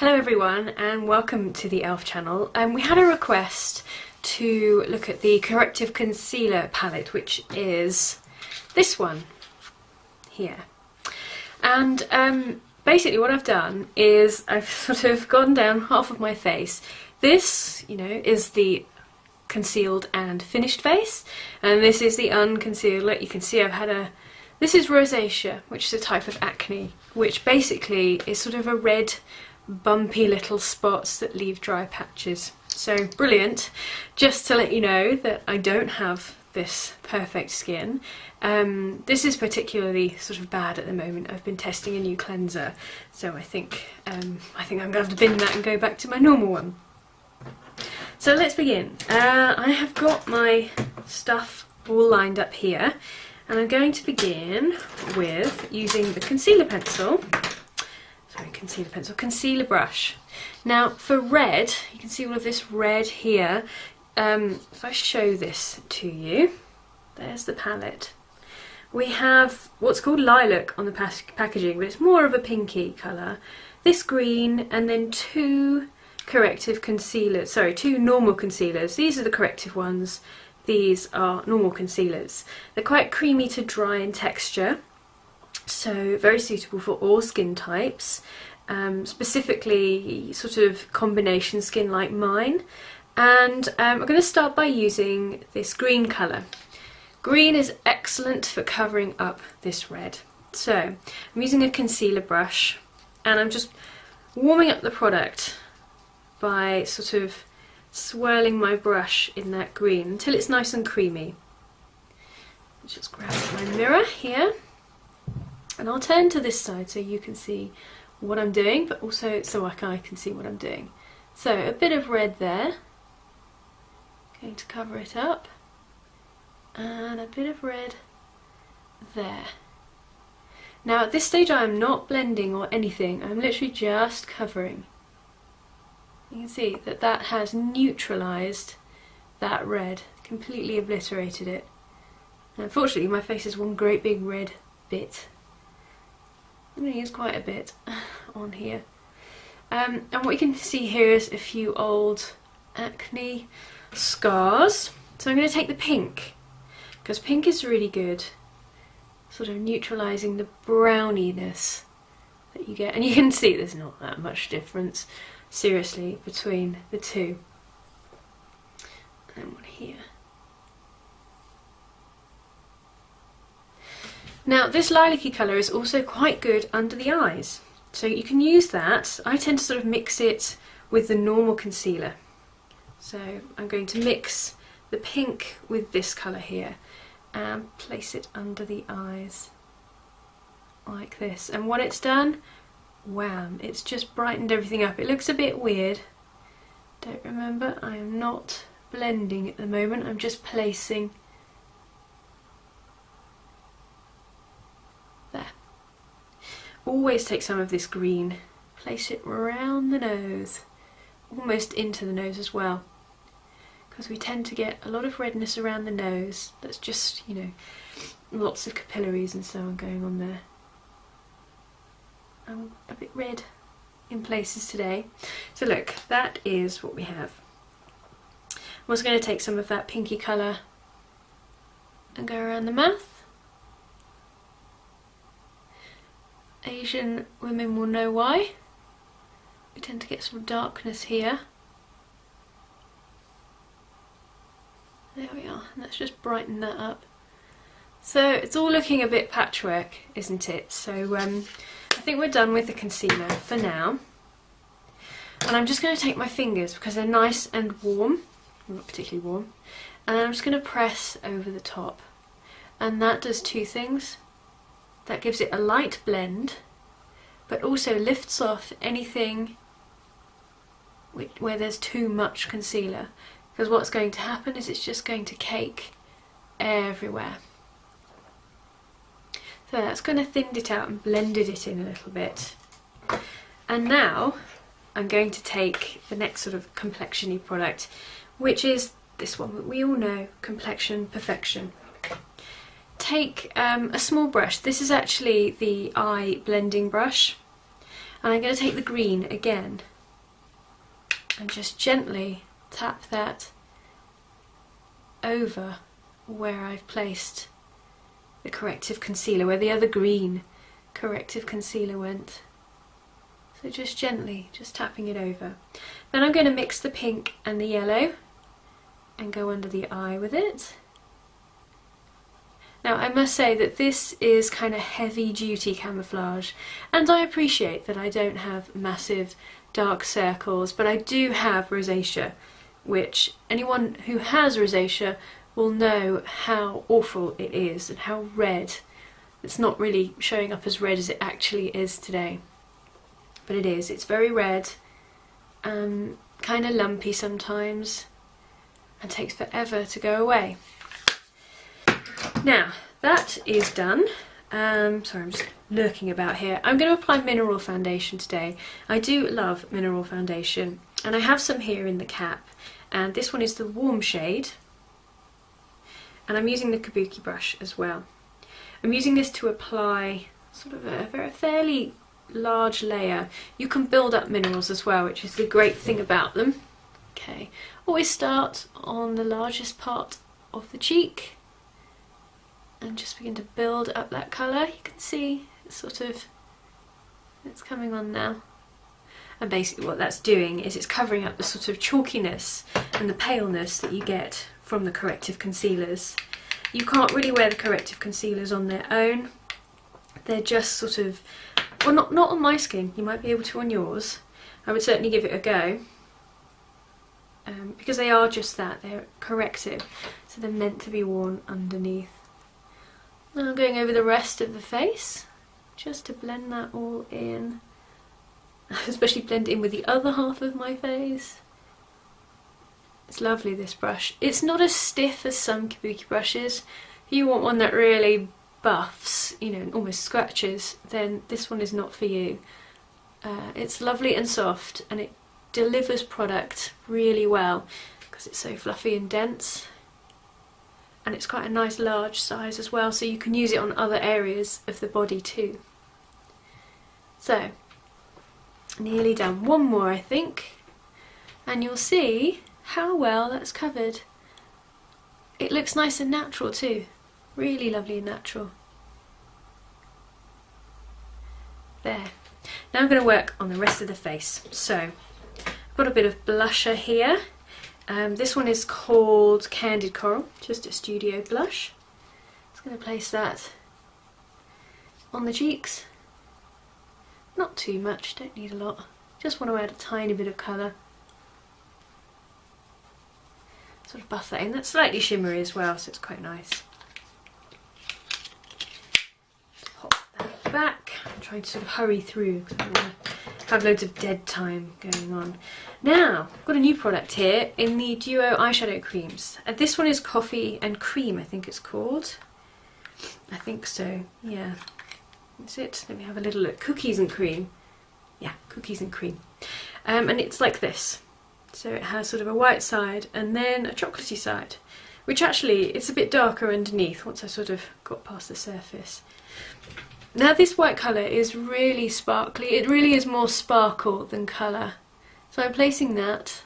Hello everyone and welcome to the Elf channel. We had a request to look at the Corrective concealer palette, which is this one here. And basically what I've done is I've sort of gone down half of my face. This, you know, is the concealed and finished face, and this is the unconcealed. Look, you can see I've had this is rosacea, which is a type of acne, which basically is sort of a red bumpy little spots that leave dry patches. So brilliant, just to let you know that I don't have this perfect skin. This is particularly sort of bad at the moment. I've been testing a new cleanser, so I think I'm going to have to bin that and go back to my normal one. So let's begin. I have got my stuff all lined up here, and I'm going to begin with using the concealer brush. Now for red, you can see all of this red here. If I show this to you, there's the palette. We have what's called lilac on the packaging, but it's more of a pinky colour. This green, and then two normal concealers. These are the corrective ones. These are normal concealers. They're quite creamy to dry in texture, so very suitable for all skin types, specifically sort of combination skin like mine. And I'm going to start by using this green colour. Green is excellent for covering up this red. So I'm using a concealer brush, and I'm just warming up the product by sort of swirling my brush in that green until it's nice and creamy. Just grab my mirror here, and I'll turn to this side so you can see what I'm doing, but also so I can see what I'm doing. So a bit of red there, going to cover it up, and a bit of red there. Now at this stage I am not blending or anything, I'm literally just covering. You can see that that has neutralised that red, completely obliterated it. And unfortunately my face is one great big red bit. I'm going to use quite a bit on here. And what you can see here is a few old acne scars. So I'm going to take the pink, because pink is really good, sort of neutralising the browniness that you get. And you can see there's not that much difference, seriously, between the two. And one here. Now this lilac-y colour is also quite good under the eyes, so you can use that. I tend to sort of mix it with the normal concealer. So I'm going to mix the pink with this colour here and place it under the eyes like this. And what it's done, wham, it's just brightened everything up. It looks a bit weird. Don't remember, I am not blending at the moment, I'm just placing there. Always take some of this green, place it around the nose, almost into the nose as well, because we tend to get a lot of redness around the nose. That's just, you know, lots of capillaries and so on going on there. I'm a bit red in places today. So look, that is what we have. I'm also going to take some of that pinky colour and go around the mouth. Asian women will know why. We tend to get some darkness here. There we are, and let's just brighten that up. So it's all looking a bit patchwork, isn't it? So I think we're done with the concealer for now. And I'm just going to take my fingers, because they're nice and warm, not particularly warm, and I'm just going to press over the top. And that does two things. That gives it a light blend, but also lifts off anything where there's too much concealer, because what's going to happen is it's just going to cake everywhere. So that's going to thin it out and blended it in a little bit. And now I'm going to take the next sort of complexion-y product, which is this one that we all know, Complexion Perfection. Take a small brush. This is actually the eye blending brush, and I'm going to take the green again, and just gently tap that over where I've placed the corrective concealer, where the other green corrective concealer went. So just gently, just tapping it over. Then I'm going to mix the pink and the yellow and go under the eye with it. Now I must say that this is kind of heavy duty camouflage, and I appreciate that I don't have massive dark circles, but I do have rosacea, which anyone who has rosacea will know how awful it is and how red. It's not really showing up as red as it actually is today, but it is. It's very red, kind of lumpy sometimes, and takes forever to go away. Now that is done. Sorry, I'm just lurking about here. I'm going to apply mineral foundation today. I do love mineral foundation, and I have some here in the cap, and this one is the warm shade, and I'm using the kabuki brush as well. I'm using this to apply sort of a fairly large layer. You can build up minerals as well, which is the great thing about them. Okay, always start on the largest part of the cheek and just begin to build up that colour. You can see it's it's coming on now. And basically what that's doing is it's covering up the sort of chalkiness and the paleness that you get from the corrective concealers. You can't really wear the corrective concealers on their own. They're just sort of, well, not on my skin. You might be able to on yours. I would certainly give it a go. Because they are just that, they're corrective. So they're meant to be worn underneath. Now I'm going over the rest of the face, just to blend that all in. Especially blend in with the other half of my face. It's lovely, this brush. It's not as stiff as some kabuki brushes. If you want one that really buffs, you know, and almost scratches, then this one is not for you. It's lovely and soft, and it delivers product really well because it's so fluffy and dense. And it's quite a nice large size as well, so you can use it on other areas of the body too. So, nearly done. One more, I think, and you'll see how well that's covered. It looks nice and natural too. Really lovely and natural. There. Now I'm going to work on the rest of the face. So, I've got a bit of blusher here. This one is called Candid Coral, just a studio blush. Just going to place that on the cheeks. Not too much, don't need a lot. Just want to add a tiny bit of colour. Sort of buff that in. That's slightly shimmery as well, so it's quite nice. Pop that back. I'm trying to sort of hurry through because I don't want to have loads of dead time going on. Now, I've got a new product here in the Duo eyeshadow creams. This one is Coffee and Cream, I think it's called. I think so, yeah. That's it. Let me have a little look. Cookies and Cream. Yeah, Cookies and Cream. And it's like this. So it has sort of a white side and then a chocolatey side, which actually it's a bit darker underneath once I sort of got past the surface. Now this white colour is really sparkly. It really is more sparkle than colour. So I'm placing that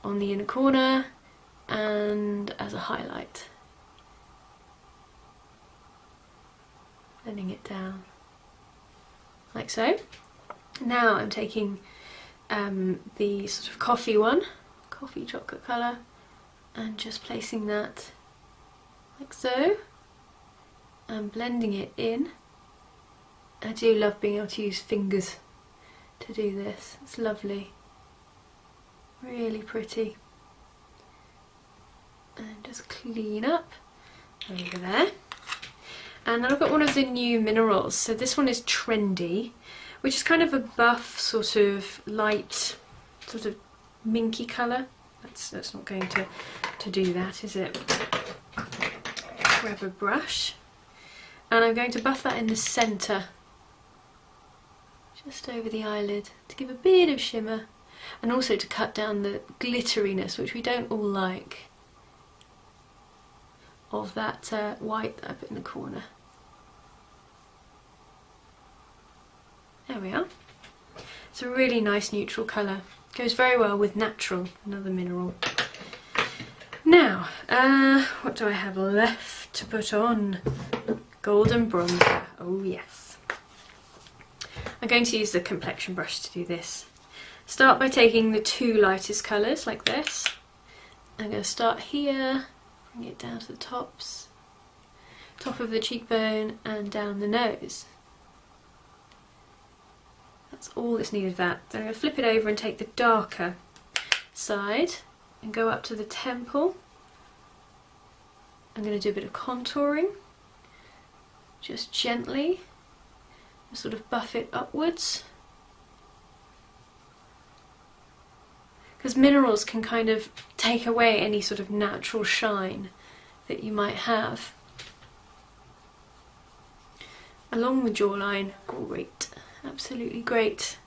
on the inner corner and as a highlight. Blending it down like so. Now I'm taking the sort of coffee one, coffee chocolate colour, and just placing that like so and blending it in. I do love being able to use fingers to do this. It's lovely, really pretty. And just clean up over there. And then I've got one of the new minerals. So this one is Trendy, which is kind of a buff, sort of light, sort of minky colour. That's not going to do that, is it? Grab a brush, and I'm going to buff that in the centre, just over the eyelid, to give a bit of shimmer, and also to cut down the glitteriness, which we don't all like, of that white that I put in the corner. There we are. It's a really nice neutral colour. Goes very well with natural, another mineral. Now, what do I have left to put on? Golden bronzer, oh yes. I'm going to use the complexion brush to do this. Start by taking the two lightest colours, like this. I'm going to start here, bring it down to the top of the cheekbone and down the nose. That's all that's needed of that. Then I'm going to flip it over and take the darker side and go up to the temple. I'm going to do a bit of contouring, just gently, and sort of buff it upwards. Because minerals can kind of take away any sort of natural shine that you might have. Along the jawline, great, absolutely great.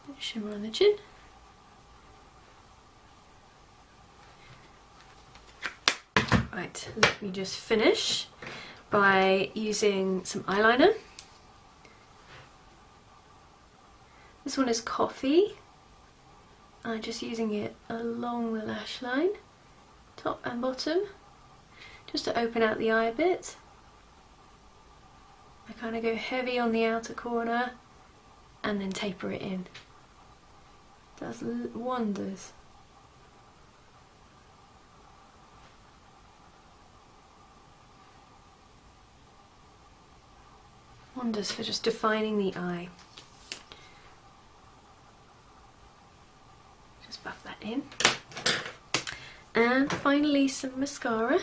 Bit of shimmer on the chin. Right, let me just finish by using some eyeliner. This one is Coffee. I'm just using it along the lash line, top and bottom, just to open out the eye a bit. I kind of go heavy on the outer corner and then taper it in. Does wonders. Wonders for just defining the eye. Just buff that in. And finally some mascara.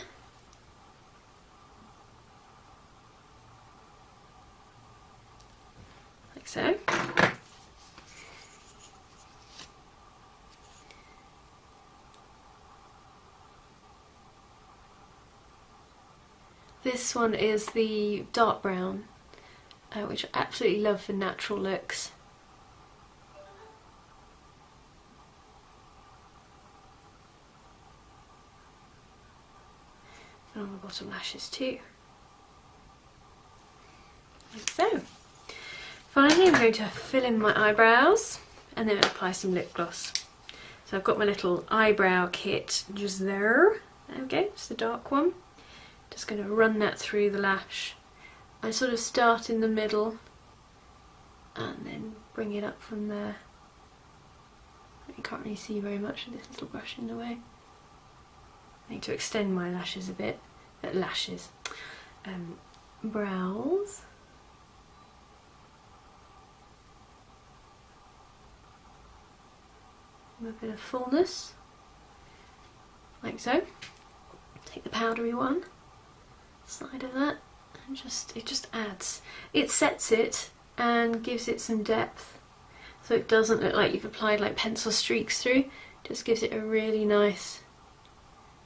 Like so. This one is the dark brown, which I absolutely love for natural looks. And on the bottom lashes too. Like so. Finally I'm going to fill in my eyebrows and then apply some lip gloss. So I've got my little eyebrow kit just there. There we go, it's the dark one. Just going to run that through the lash. I sort of start in the middle and then bring it up from there. You can't really see very much with this little brush in the way. I need to extend my lashes a bit. Brows. A bit of fullness, like so. Take the powdery one, side of that, and it just adds. It sets it and gives it some depth, so it doesn't look like you've applied like pencil streaks through. Just gives it a really nice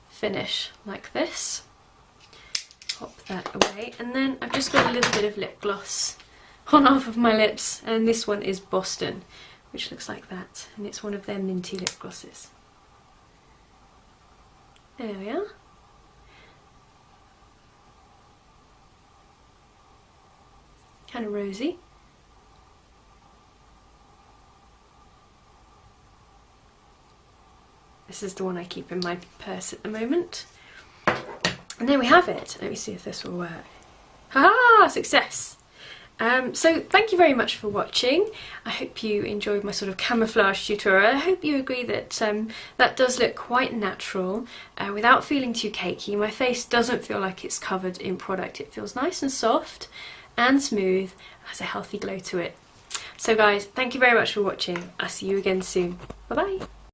finish, like this. Pop that away, and then I've just got a little bit of lip gloss on half of my lips, and this one is Boston, which looks like that, and it's one of their minty lip glosses. There we are. Kind of rosy. This is the one I keep in my purse at the moment. And there we have it. Let me see if this will work. Ha-ha! Success! So thank you very much for watching. I hope you enjoyed my sort of camouflage tutorial. I hope you agree that that does look quite natural without feeling too cakey. My face doesn't feel like it's covered in product. It feels nice and soft and smooth, has a healthy glow to it. So guys, thank you very much for watching. I'll see you again soon. Bye bye.